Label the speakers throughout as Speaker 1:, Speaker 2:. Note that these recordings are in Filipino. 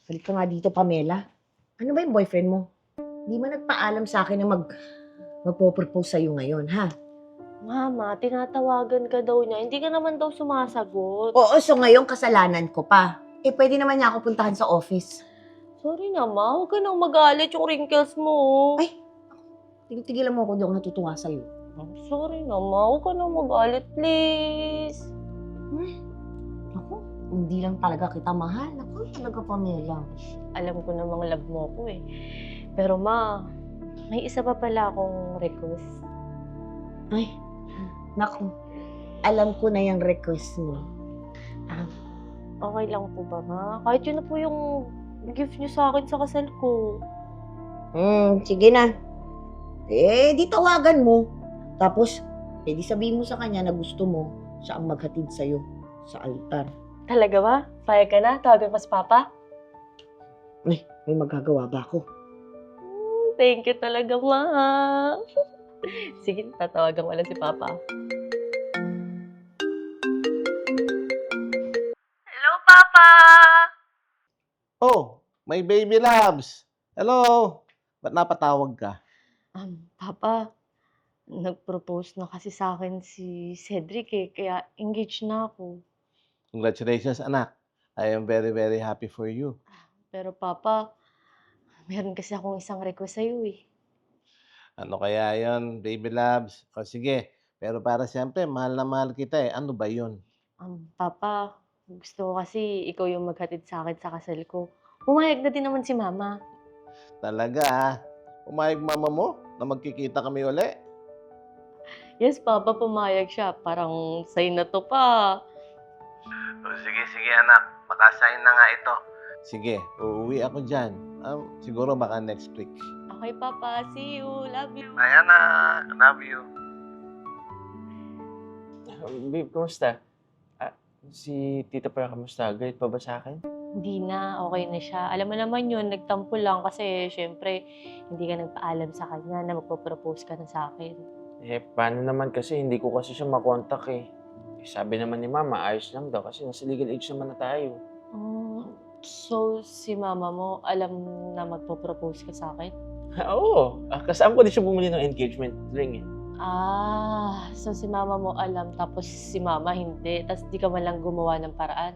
Speaker 1: Balik ka nga dito, Pamela. Ano ba yung boyfriend mo? Di ba nagpaalam sa akin na magpo-propose sa'yo ngayon, ha?
Speaker 2: Mama, tinatawagan ka daw niya. Hindi ka naman daw sumasagot.
Speaker 1: Oo, so ngayon kasalanan ko pa. Pwede naman niya ako puntahan sa office.
Speaker 2: Sorry na, ma. Huwag ka nang magalit yung wrinkles mo.
Speaker 1: Ay, tigil-tigilan mo ako, di ako natutuwa sa'yo.
Speaker 2: Sorry na, ma. Huwag ka nang magalit, please.
Speaker 1: Ako, hindi lang talaga kita mahal. Ako talaga, Pamela.
Speaker 2: Alam ko namang love mo ko eh. Pero ma, may isa pa pala akong request.
Speaker 1: Ay, naku. Alam ko na yung request mo.
Speaker 2: Okay lang po ba, ma? Kahit yun na po yung gift niyo sa akin sa kasal ko.
Speaker 1: Sige na. Di tawagan mo. Tapos, di sabihin mo sa kanya na gusto mo siya ang maghatid sa'yo sa altar.
Speaker 2: Talaga ba? Payag ka na? Tawagan pa si Papa?
Speaker 1: May magagawa ba ako?
Speaker 2: Thank you talaga, ma. Sige, tatawagan ko lang si Papa. Hello, Papa!
Speaker 3: Oh, my baby loves. Hello. Ba't napatawag ka?
Speaker 2: Papa, nag-propose na kasi sa akin si Cedric eh, kaya engaged na ako.
Speaker 3: Congratulations, anak. I am very, very happy for you.
Speaker 2: Pero Papa, meron kasi akong isang request sa'yo eh.
Speaker 3: Ano kaya yon, baby loves? O sige, pero para siyempre, mahal na mahal kita eh. Ano ba yun?
Speaker 2: Papa, gusto ko kasi ikaw yung maghatid sa akin sa kasal ko. Pumayag na din naman si Mama.
Speaker 3: Talaga ah. Umayag mama mo na magkikita kami uli?
Speaker 2: Yes, Papa, pumayag siya. Parang say na to pa.
Speaker 3: O sige, sige anak. Makasign na nga ito. Sige, uuwi ako dyan. Siguro baka next week.
Speaker 2: Okay, Papa. See you. Love you.
Speaker 3: Bye anak. Love you.
Speaker 4: Babe, kumusta? Si Tita Pra, kamusta? Galit pa ba sa akin?
Speaker 2: Hindi na. Okay na siya. Alam mo naman yun, nagtampo lang kasi syempre hindi ka nagpaalam sa kanya na magpo-propose ka na sa akin.
Speaker 4: Paano naman kasi hindi ko kasi siya makontak eh. Sabi naman ni Mama, ayos lang daw kasi nasa legal age naman na tayo.
Speaker 2: So, si Mama mo alam na magpo-propose ka sa akin?
Speaker 4: Oo, kasama ko din siya bumili ng engagement ring eh.
Speaker 2: So si Mama mo alam tapos si Mama hindi. Tapos di ka man lang gumawa ng paraan.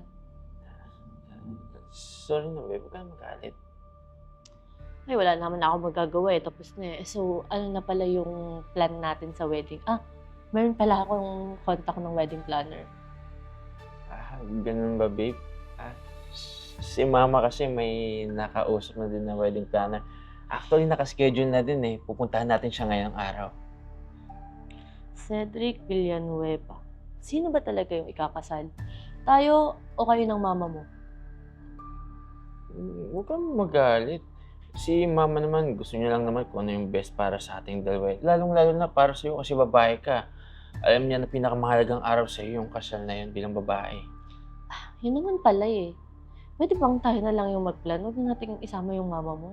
Speaker 4: Sorry na babe, huwag ka na magalit.
Speaker 2: Ay, wala naman ako magagawa eh. Tapos na eh. So, ano na pala yung plan natin sa wedding? Meron pala akong contact ng wedding planner.
Speaker 4: Ganun ba babe? Si Mama kasi may nakausap na din na wedding planner. Actually, nakaschedule na din eh. Pupuntahan natin siya ngayong araw.
Speaker 2: Cedric Villanueva. Sino ba talaga yung ikakasal? Tayo o kayo ng mama mo?
Speaker 4: Huwag kang magalit. Si Mama naman, gusto niya lang naman kung ano yung best para sa ating dalawa. Lalong-lalo na para sa'yo kasi babae ka. Alam niya na pinakamahalagang araw sa'yo yung kasal na yun bilang babae.
Speaker 2: Yun naman pala eh. Pwede bang tayo na lang yung mag-plan? Huwag na natin isama yung mama mo.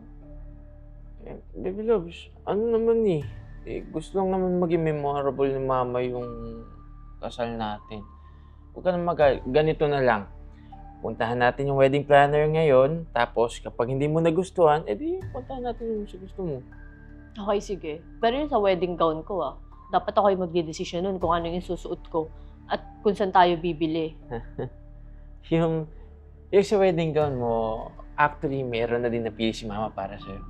Speaker 4: Baby loves, ano naman gusto lang naman maging memorable ni Mama yung kasal natin. Huwag ka na ganito na lang. Puntahan natin yung wedding planner ngayon, tapos kapag hindi mo nagustuhan, edi puntahan natin yung gusto mo.
Speaker 2: Okay, sige. Pero yun sa wedding gown ko dapat ako yung magdidesisyon nun kung ano yung susuot ko at kung saan tayo bibili.
Speaker 4: yung sa wedding gown mo, actually meron na din napili si Mama para sa'yo.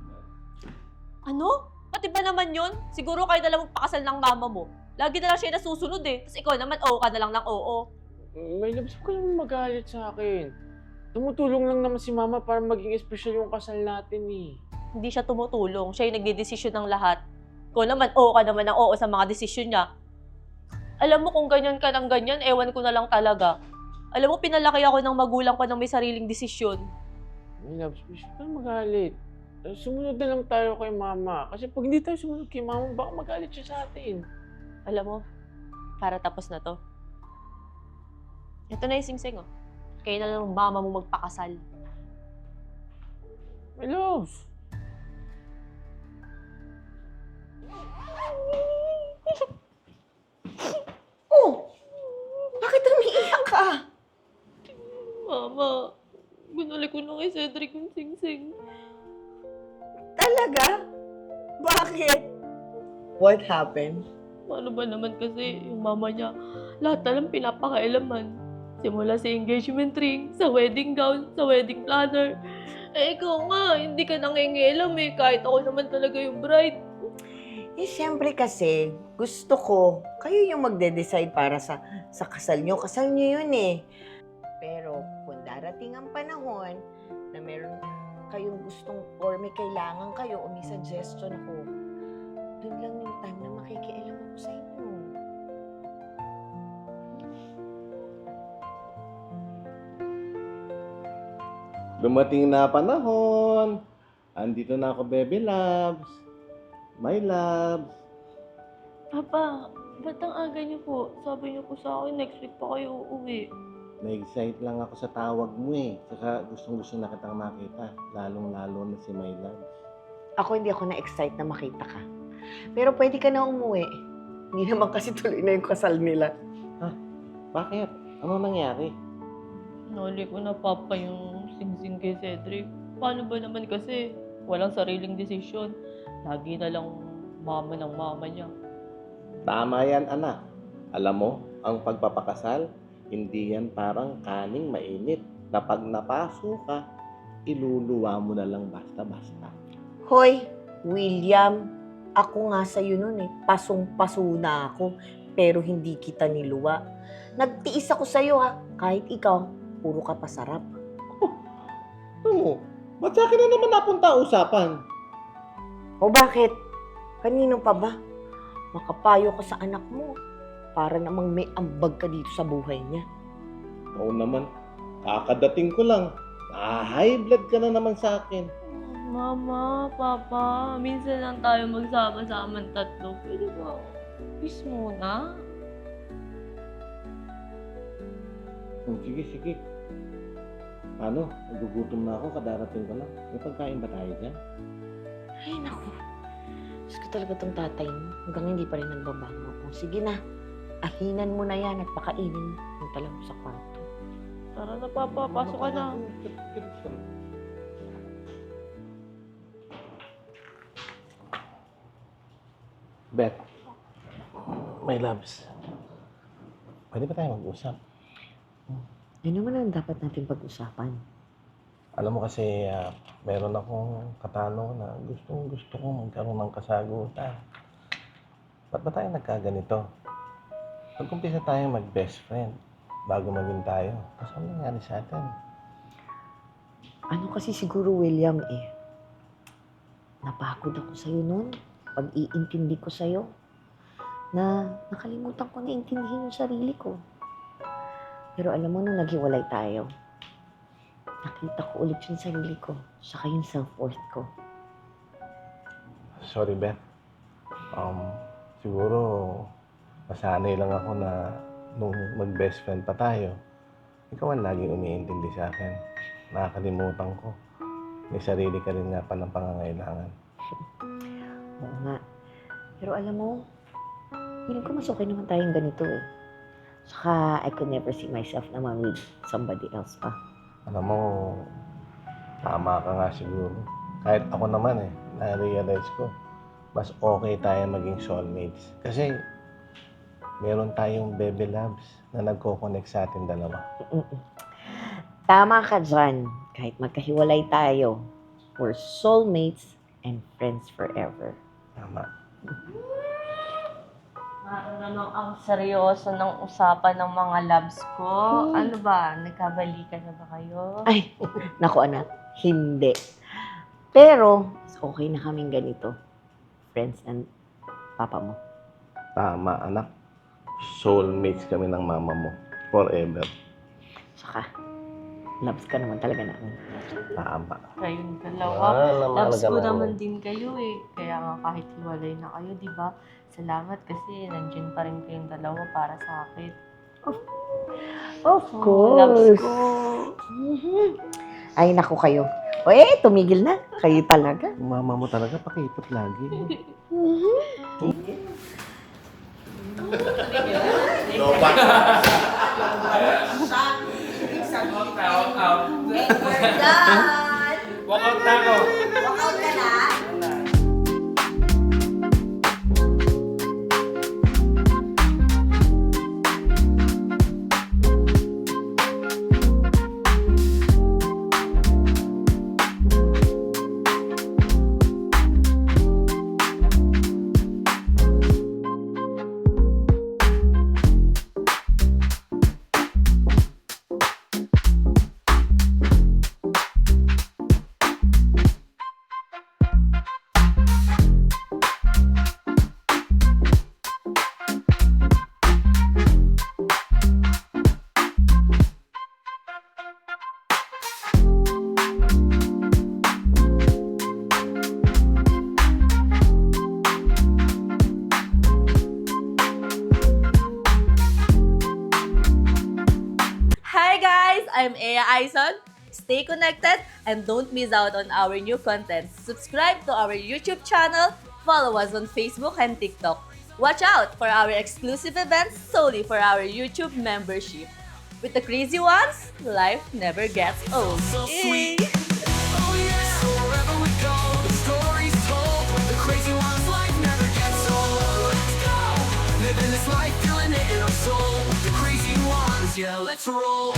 Speaker 2: Ano? Pati ba naman yun? Siguro kayo na lang magpakasal ng mama mo. Lagi na lang siya nasusunod eh. Tapos ikaw naman, oo ka na lang ng oo.
Speaker 4: May labas ko naman magalit sa akin. Tumutulong lang naman si Mama para maging espesyal yung kasal natin eh.
Speaker 2: Hindi siya tumutulong. Siya yung nagdidesisyon ng lahat. Ikaw naman, oo ka naman ng oo sa mga desisyon niya. Alam mo kung ganyan ka ng ganyan, ewan ko na lang talaga. Alam mo, pinalaki ako ng magulang ko ng may sariling desisyon.
Speaker 4: May labas, please huwag kang magalit. Sumunod na lang tayo kay Mama. Kasi pag hindi tayo sumunod kay Mama, baka magalit siya sa atin.
Speaker 2: Alam mo, para tapos na to. Ito na yung singsing Kayo na lang ng mama mo magpakasal.
Speaker 4: My love!
Speaker 1: Oh! Bakit umiiyak ka?
Speaker 2: Mama, Binalik ko na kay Cedric yung sing-sing.
Speaker 1: Talaga? Bakit? What happened?
Speaker 2: Paano ba naman kasi yung mama niya, lahat na lang pinapakailaman. Simula sa engagement ring, sa wedding gown, sa wedding planner. Eh ikaw nga, hindi ka nangingialam eh, kahit ako naman talaga yung bride.
Speaker 1: Eh, siyempre kasi, gusto ko, kayo yung magde-decide para sa kasal nyo. Kasal nyo yun eh. Pero, kung darating ang panahon na meron kayong gustong or may kailangan kayo o may suggestion ko, dun lang yung time na makikialam ako sa inyo.
Speaker 3: Dumating na panahon. Andito na ako, baby loves. My loves.
Speaker 2: Papa, ba't ang aga niyo po? Sabi niyo po sa akin, next week pa kayo uuwi.
Speaker 3: Na-excite lang ako sa tawag mo eh. Saka gustong-gusto na kitang makita. Lalong-lalo na si My loves.
Speaker 1: Ako hindi ako na-excite na makita ka. Pero pwede ka na umuwi. Hindi naman kasi tuloy na yung kasal nila.
Speaker 3: Bakit? Ano nangyari?
Speaker 2: Nali ko na papa yung sing-sing kay Cedric. Paano ba naman kasi? Walang sariling desisyon. Lagi na lang mama ng mama niya.
Speaker 3: Tama yan, anak. Alam mo, ang pagpapakasal, hindi yan parang kaning mainit. Na pag napaso ka, iluluwa mo na lang basta-basta.
Speaker 1: Hoy, William, ako nga sa'yo nun eh. Pasong-paso na ako, pero hindi kita niluwa. Nagtiis ako sa'yo ha, kahit ikaw, puro ka pasarap.
Speaker 3: Ano mo? Ba't sa akin na naman napunta usapan?
Speaker 1: O bakit? Kanino pa ba? Makapayo ka sa anak mo. Para namang may ambag ka dito sa buhay niya.
Speaker 3: Oo naman, kakadating ko lang. High blood ka na naman sa akin.
Speaker 2: Mama, papa, minsan lang tayo magsama-sama ng tatlo. Pwede ba? Peace muna.
Speaker 3: Sige. Ano? Nagugutom na ako, kadarating ko lang. May pagkain ba tayo dyan?
Speaker 1: Ay, naku. Diyos ko talaga tong tatay mo. Hanggang hindi pa rin nagbabago ako. Sige na. Ahinan mo na yan at pakainin mo talaga sa kwarto.
Speaker 2: Tara na, papa. Pasok ka na.
Speaker 3: Beth, my loves. Pwede ba tayo mag-usap?
Speaker 1: Yun naman ang dapat natin pag-usapan.
Speaker 3: Alam mo kasi, meron akong katanong na gusto kong magkaroon ng kasagutan. Ba't ba tayo nagkaganito? Pag-umpisa tayong mag-best friend bago maging tayo. Tapos ano nangyari sa atin?
Speaker 1: Ano kasi siguro, William, napagod ako sa'yo noon. Pag-iintindi ko sa'yo na nakalimutan ko na intindihin yung sarili ko. Pero alam mo, nung naghiwalay tayo, nakita ko ulit yung sarili ko, saka yung self-worth ko.
Speaker 3: Sorry, Beth. Siguro, masanay lang ako na nung mag-best friend pa tayo, ikaw ang laging umiintindi sa akin. Nakakalimutan ko. May sarili ka rin nga pa ng pangangailangan.
Speaker 1: Oo nga. Pero alam mo, feeling ko mas okay naman tayong ganito eh. Saka, I could never see myself naman with somebody else pa.
Speaker 3: Alam mo, tama ka nga siguro. Kahit ako naman na-realize ko, mas okay tayo maging soulmates. Kasi, meron tayong baby loves na nagko-connect sa atin dalawa.
Speaker 1: Tama ka dyan. Kahit magkahiwalay tayo, we're soulmates and friends forever.
Speaker 3: Tama.
Speaker 2: Parang namang ang seryoso ng usapan ng mga loves ko. Ano ba? Nagkabalikan na ba kayo?
Speaker 1: Ay, naku anak, hindi. Pero, okay na kaming ganito. Friends and papa mo.
Speaker 3: Tama, anak. Soulmates kami ng mama mo. Forever.
Speaker 1: Saka, loves ka naman talaga namin.
Speaker 3: Tama.
Speaker 2: Kayong dalawa. Loves ko naman din kayo eh. Kaya nga kahit hiwalay na kayo, di ba? Salamat kasi nandiyan pa rin kayong dalawa para sa akin.
Speaker 1: Of
Speaker 2: Loves ko.
Speaker 1: Ay, naku kayo. O tumigil na. Kayo talaga.
Speaker 3: Mama mo talaga pakipot lagi.
Speaker 5: Out.
Speaker 1: we're done!
Speaker 4: Walkout na ako.
Speaker 1: Walkout ka na?
Speaker 2: Hi guys! I'm Ea Aison. Stay connected and don't miss out on our new content. Subscribe to our YouTube channel, follow us on Facebook and TikTok. Watch out for our exclusive events solely for our YouTube membership. With the crazy ones, life never gets old. Yay!
Speaker 5: Oh yeah, so wherever we go, the story's told. The crazy ones, life never gets old. Let's go, living this life, feeling it in our soul. The crazy ones, yeah, let's roll.